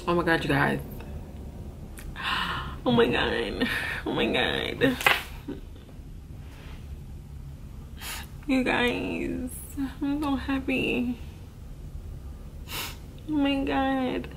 Oh my god, you guys. Oh my god. Oh my god. You guys, I'm so happy. Oh my god.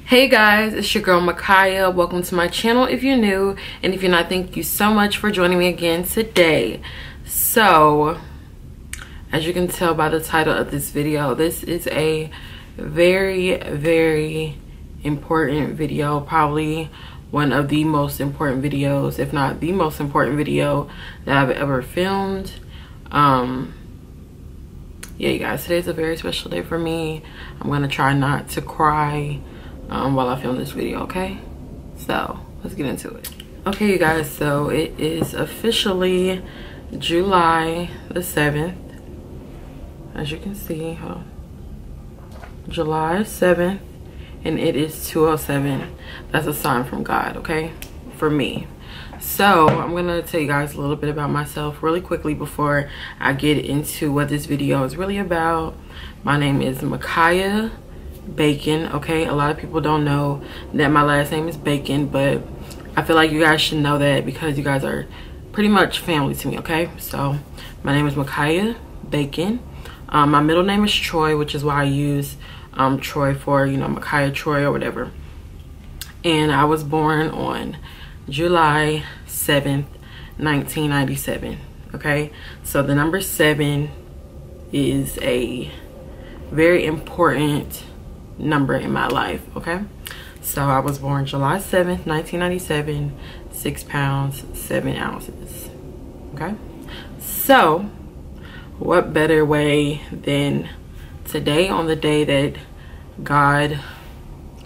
Hey guys, it's your girl Makaya. Welcome to my channel if you're new, and if you're not, thank you so much for joining me again today. So, as you can tell by the title of this video, this is a very important video, probably one of the most important videos, if not the most important video that I've ever filmed. Yeah, you guys, today's a very special day for me. I'm gonna try not to cry while I film this video, okay? So let's get into it. Okay, you guys, so it is officially July the 7th. As you can see, hold on. July 7th, and it is 2:07. That's a sign from God, okay, for me. So I'm gonna tell you guys a little bit about myself really quickly before I get into what this video is really about. My name is Makaya Bacon, okay? A lot of people don't know that my last name is Bacon, but I feel like you guys should know that because you guys are pretty much family to me, okay? So my name is Makaya Bacon. My middle name is Troy, which is why I use Troy for, you know, Makaya Troix or whatever. And I was born on July 7th, 1997, okay? So the number 7 is a very important number in my life, okay? So I was born July 7th, 1997, 6 pounds, 7 ounces, okay? So what better way than today, on the day that God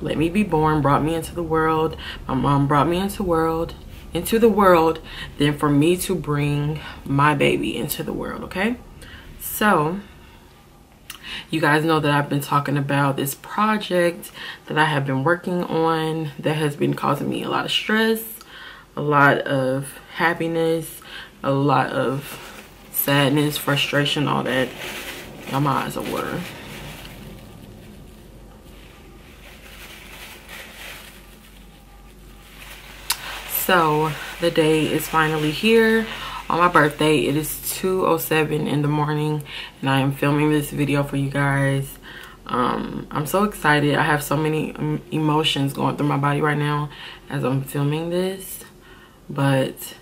let me be born, brought me into the world, my mom brought me into the world, than for me to bring my baby into the world, okay? So you guys know that I've been talking about this project that I have been working on that has been causing me a lot of stress, a lot of happiness, a lot of sadness, frustration, all that. My eyes are watering. So the day is finally here. On my birthday, it is 2:07 in the morning, and I am filming this video for you guys. I'm so excited. I have so many emotions going through my body right now as I'm filming this, but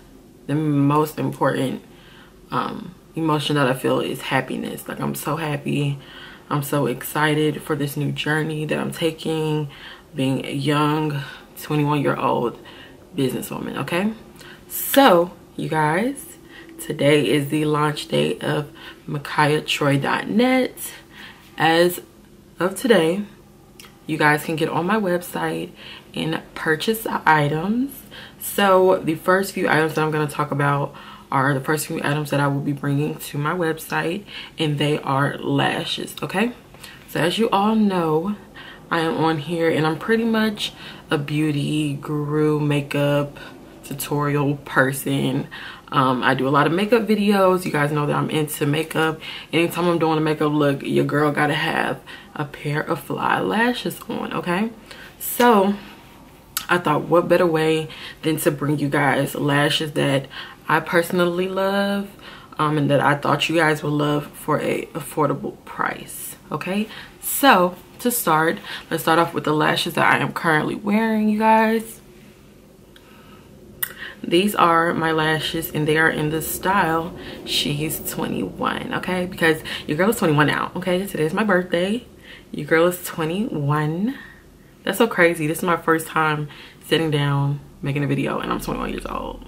the most important emotion that I feel is happiness. Like, I'm so happy. I'm so excited for this new journey that I'm taking, being a young 21-year-old businesswoman, okay? So you guys, today is the launch date of makayatroix.net. As of today, you guys can get on my website and purchase items. So the first few items that I'm going to talk about are the first few items that I will be bringing to my website, and they are lashes, okay? So as you all know, I am on here and I'm pretty much a beauty guru, makeup tutorial person. I do a lot of makeup videos. You guys know that I'm into makeup. Anytime I'm doing a makeup look, your girl gotta have a pair of fly lashes on, okay? So I thought, what better way than to bring you guys lashes that I personally love, and that I thought you guys would love for a affordable price, okay? So to start, let's start off with the lashes that I am currently wearing, you guys. These are my lashes, and they are in the style She's 21, okay? Because your girl is 21 now, okay? Today is my birthday. Your girl is 21. That's so crazy. This is my first time sitting down making a video, and I'm 21 years old.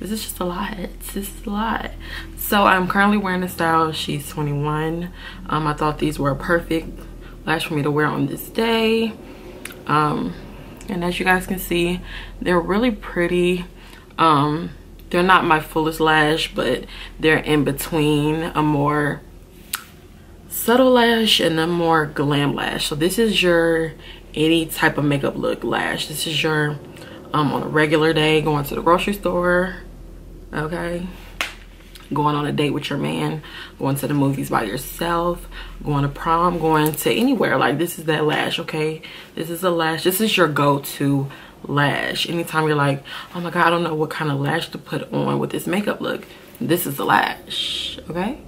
This is just a lot. This is a lot. So I'm currently wearing the style She's 21. I thought these were a perfect lash for me to wear on this day. And as you guys can see, they're really pretty. They're not my fullest lash, but they're in between a more subtle lash and a more glam lash. So this is your any type of makeup look lash. This is your on a regular day going to the grocery store, okay? going on a date with your man, going to the movies by yourself, going to prom, going to anywhere. Like, this is that lash, okay? This is a lash. This is your go-to lash. Anytime you're like, oh my god, I don't know what kind of lash to put on with this makeup look, this is the lash, okay?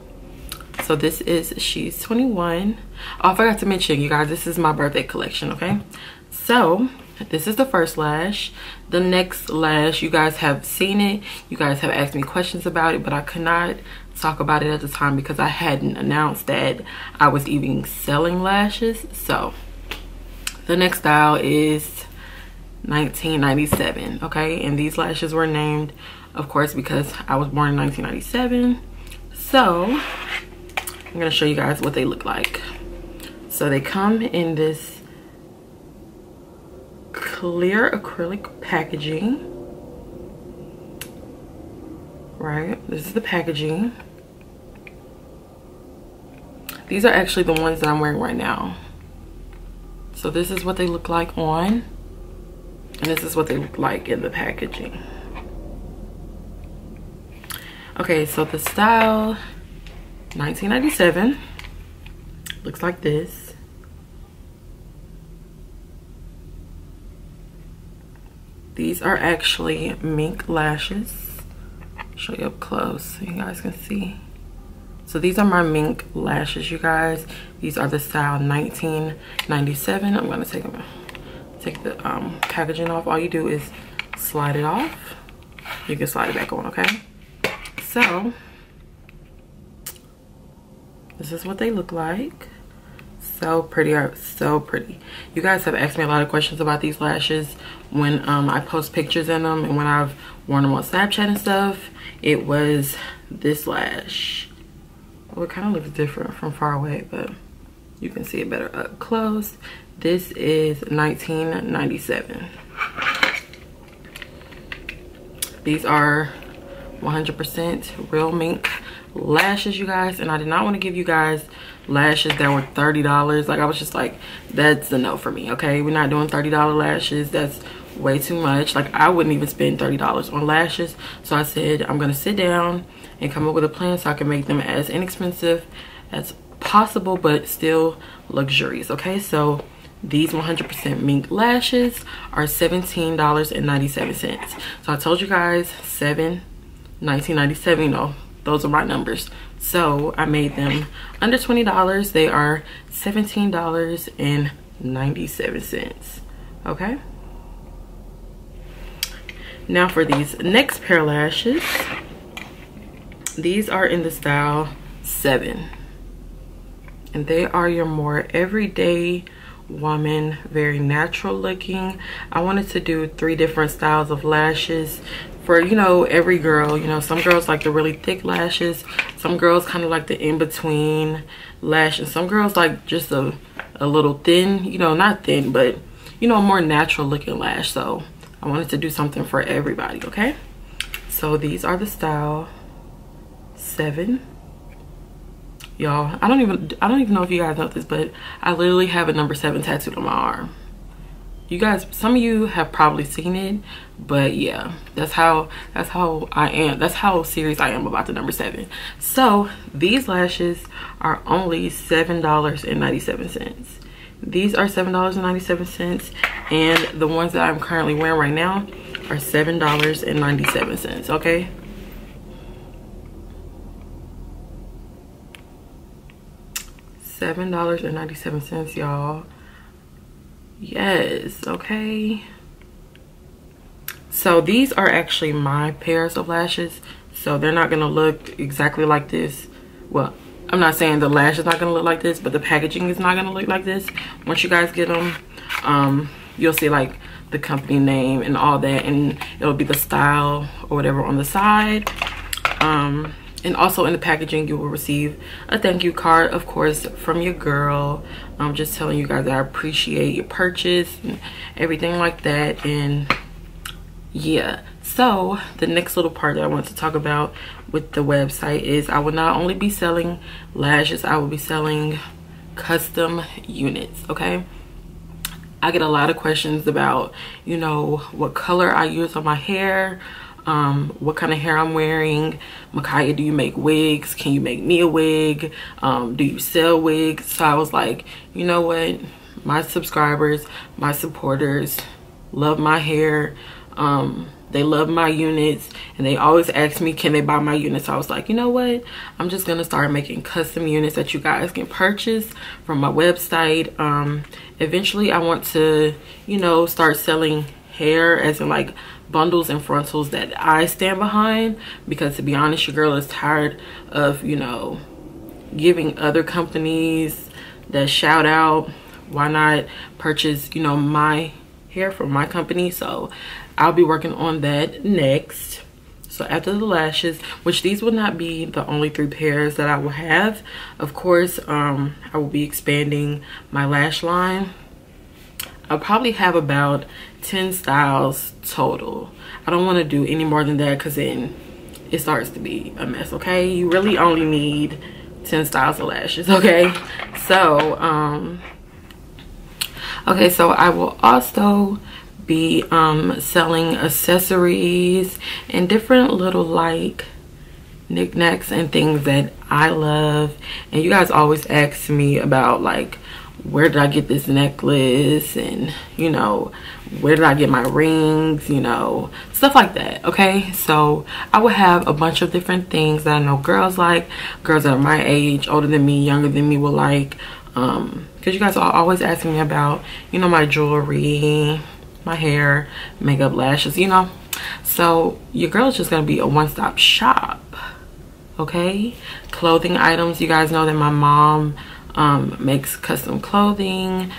So this is She's 21. Oh, I forgot to mention, you guys, this is my birthday collection, okay? So this is the first lash. The next lash, you guys have seen it. You guys have asked me questions about it, but I could not talk about it at the time because I hadn't announced that I was even selling lashes. So the next style is 1997, okay? And these lashes were named, of course, because I was born in 1997. So I'm gonna show you guys what they look like. So they come in this clear acrylic packaging, right? This is the packaging. These are actually the ones that I'm wearing right now. So this is what they look like on, and this is what they look like in the packaging. Okay, so the style 1997 looks like this. These are actually mink lashes. Show you up close so you guys can see. So these are my mink lashes, you guys. These are the style 1997. I'm gonna take the packaging off. All you do is slide it off. You can slide it back on, okay? So this is what they look like. So pretty, so pretty. You guys have asked me a lot of questions about these lashes when I post pictures in them, and when I've worn them on Snapchat and stuff. It was this lash. Oh, it kind of looks different from far away, but you can see it better up close. This is 1997. These are 100% real mink lashes, you guys, and I did not want to give you guys lashes that were $30. Like, I was just like, that's a no for me, okay? We're not doing $30 lashes. That's way too much. Like, I wouldn't even spend $30 on lashes. So I said I'm gonna sit down and come up with a plan so I can make them as inexpensive as possible but still luxurious, okay? So these 100% mink lashes are $17.97. So I told you guys, 1997, you know, those are my numbers. So I made them under $20. They are $17.97, okay? Now for these next pair of lashes, these are in the style 7, and they are your more everyday woman, very natural looking. I wanted to do 3 different styles of lashes for, you know, every girl. You know, some girls like the really thick lashes, some girls kind of like the in-between lash, and some girls like just a little thin, you know, not thin, but, you know, a more natural looking lash. So I wanted to do something for everybody, okay? So these are the style 7. Y'all, I don't even know if you guys know this, but I literally have a number 7 tattooed on my arm. You guys, some of you have probably seen it, but yeah, that's how I am. That's how serious I am about the number 7. So these lashes are only $7.97. These are $7.97, and the ones that I'm currently wearing right now are $7.97, okay? $7.97, y'all. Yes, okay. So these are actually my pairs of lashes, so they're not gonna look exactly like this. Well, I'm not saying the lash is not gonna look like this, but the packaging is not gonna look like this. Once you guys get them, you'll see like the company name and all that, and it'll be the style or whatever on the side. And also in the packaging, you will receive a thank you card, of course, from your girl. I'm just telling you guys that I appreciate your purchase and everything like that. And yeah, so the next little part that I want to talk about with the website is I will not only be selling lashes, I will be selling custom units, okay? I get a lot of questions about, you know, what color I use on my hair, what kind of hair I'm wearing. Makaya, do you make wigs? Can you make me a wig? Do you sell wigs? So I was like, you know what, my subscribers, my supporters love my hair. They love my units, and they always ask me, can they buy my units? So I was like, you know what, I'm just gonna start making custom units that you guys can purchase from my website. Eventually I want to, you know, start selling hair as in like bundles and frontals that I stand behind, because to be honest, your girl is tired of, you know, giving other companies that shout out. Why not purchase, you know, my hair from my company? So I'll be working on that next. So after the lashes, which these will not be the only 3 pairs that I will have, of course, I will be expanding my lash line. I'll probably have about 10 styles total. I don't want to do any more than that, because then it starts to be a mess. Okay, you really only need 10 styles of lashes. Okay, so okay, so I will also be selling accessories and different little like knickknacks and things that I love. And you guys always ask me about like, where did I get this necklace, and you know, where did I get my rings, you know, stuff like that. Okay, so I will have a bunch of different things that I know girls like, girls that are my age, older than me, younger than me will like, because you guys are always asking me about, you know, my jewelry, my hair, makeup, lashes, you know. So your girl is just gonna be a one-stop shop. Okay, clothing items, you guys know that my mom makes custom clothing.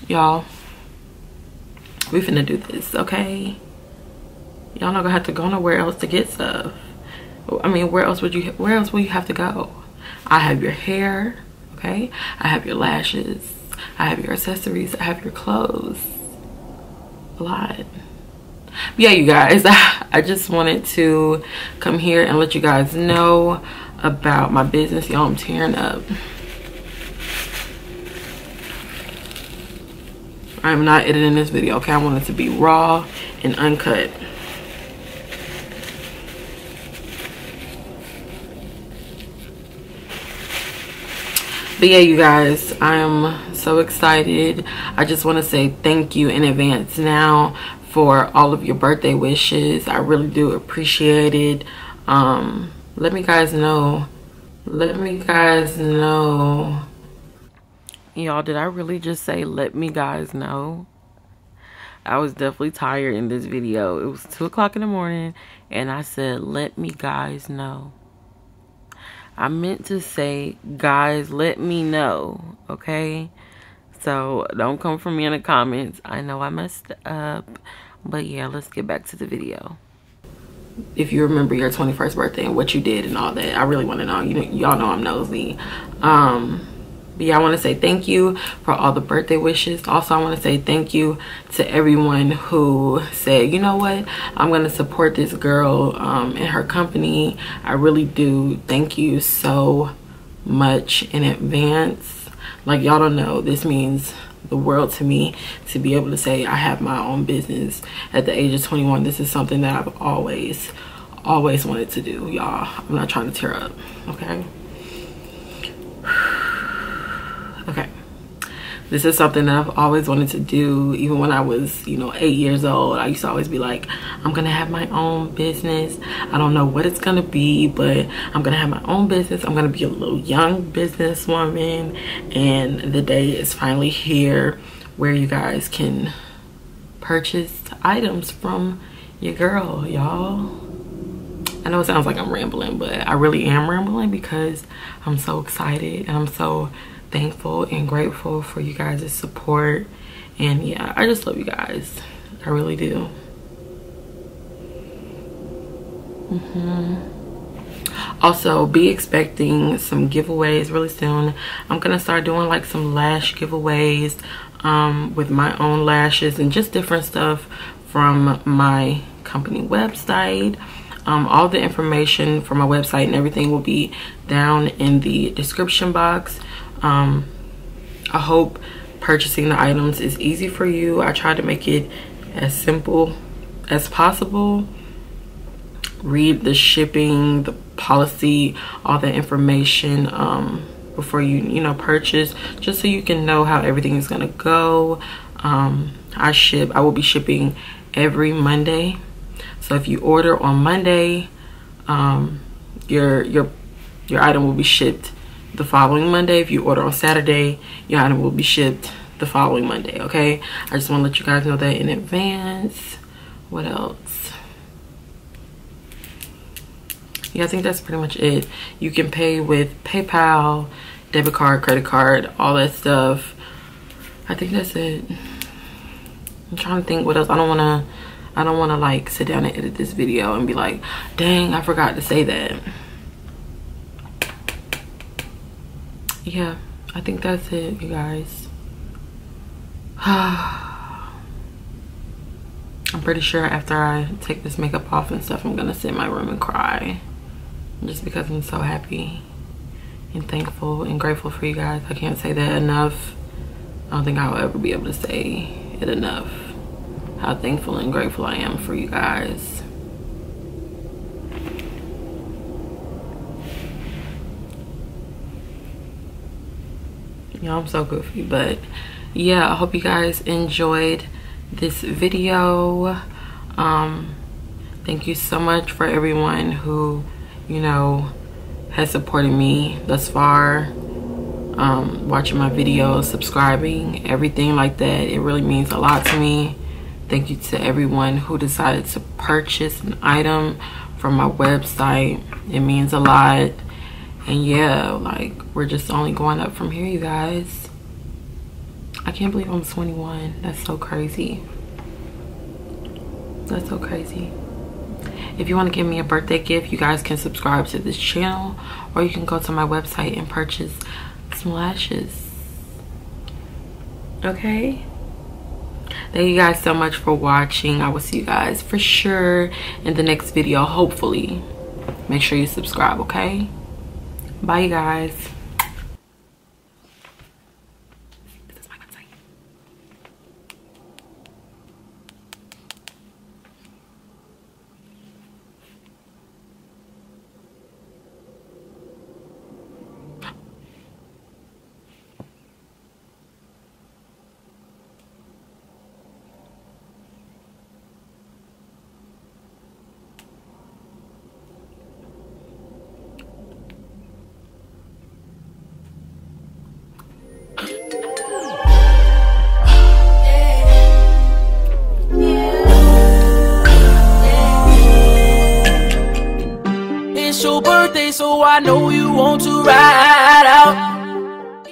Y'all, we finna do this. Okay, y'all not gonna have to go nowhere else to get stuff. I mean, where else will you have to go? I have your hair, okay, I have your lashes, I have your accessories, I have your clothes. A lot. Yeah, you guys, I just wanted to come here and let you guys know about my business. Y'all, I'm tearing up. I'm not editing this video, okay? I want it to be raw and uncut. But yeah, you guys, I am so excited. I just want to say thank you in advance now for all of your birthday wishes. I really do appreciate it. Let me guys know. Y'all, did I really just say let me guys know? I was definitely tired in this video. It was 2 o'clock in the morning and I said let me guys know. I meant to say, guys, let me know, okay? So don't come for me in the comments. I know I messed up, but yeah, let's get back to the video. If you remember your 21st birthday and what you did and all that, I really want to know. Y'all know I'm nosy. But yeah, I want to say thank you for all the birthday wishes. Also, I want to say thank you to everyone who said, you know what, I'm going to support this girl and her company. I really do. Thank you so much in advance. Like, y'all don't know, this means the world to me to be able to say I have my own business at the age of 21. This is something that I've always wanted to do, y'all. I'm not trying to tear up, okay? Okay, this is something that I've always wanted to do. Even when I was, you know, 8 years old, I used to always be like, I'm gonna have my own business. I don't know what it's gonna be, but I'm gonna have my own business. I'm gonna be a little young businesswoman, and the day is finally here where you guys can purchase items from your girl, y'all. I know it sounds like I'm rambling, but I really am rambling because I'm so excited and I'm so thankful and grateful for you guys' support. And yeah, I just love you guys. I really do. Also, be expecting some giveaways really soon. I'm gonna start doing like some lash giveaways with my own lashes and just different stuff from my company website. All the information for my website and everything will be down in the description box. I hope purchasing the items is easy for you. I try to make it as simple as possible, read the shipping, the policy, all the information before you know, purchase, just so you can know how everything is gonna go. I will be shipping every Monday, so if you order on Monday, your item will be shipped the following Monday. If you order on Saturday, your item will be shipped the following Monday. Okay, I just want to let you guys know that in advance. What else? Yeah, I think that's pretty much it. You can pay with PayPal, debit card, credit card, all that stuff. I think that's it. I'm trying to think what else. I don't want to like sit down and edit this video and be like, dang, I forgot to say that. Yeah, I think that's it, you guys. I'm pretty sure after I take this makeup off and stuff, I'm gonna sit in my room and cry, just because I'm so happy and thankful and grateful for you guys. I can't say that enough. I don't think I'll ever be able to say it enough, how thankful and grateful I am for you guys. Yeah, I'm so goofy, but yeah, I hope you guys enjoyed this video. Thank you so much for everyone who, you know, has supported me thus far, watching my videos, subscribing, everything like that. It really means a lot to me. Thank you to everyone who decided to purchase an item from my website. It means a lot. And yeah, like, we're just only going up from here, you guys. I can't believe I'm 21. That's so crazy. That's so crazy. If you want to give me a birthday gift, you guys can subscribe to this channel, or you can go to my website and purchase some lashes. Okay? Thank you guys so much for watching. I will see you guys for sure in the next video, hopefully. Make sure you subscribe, okay? Bye, you guys. This is my website. It's your birthday, so I know you want to ride out.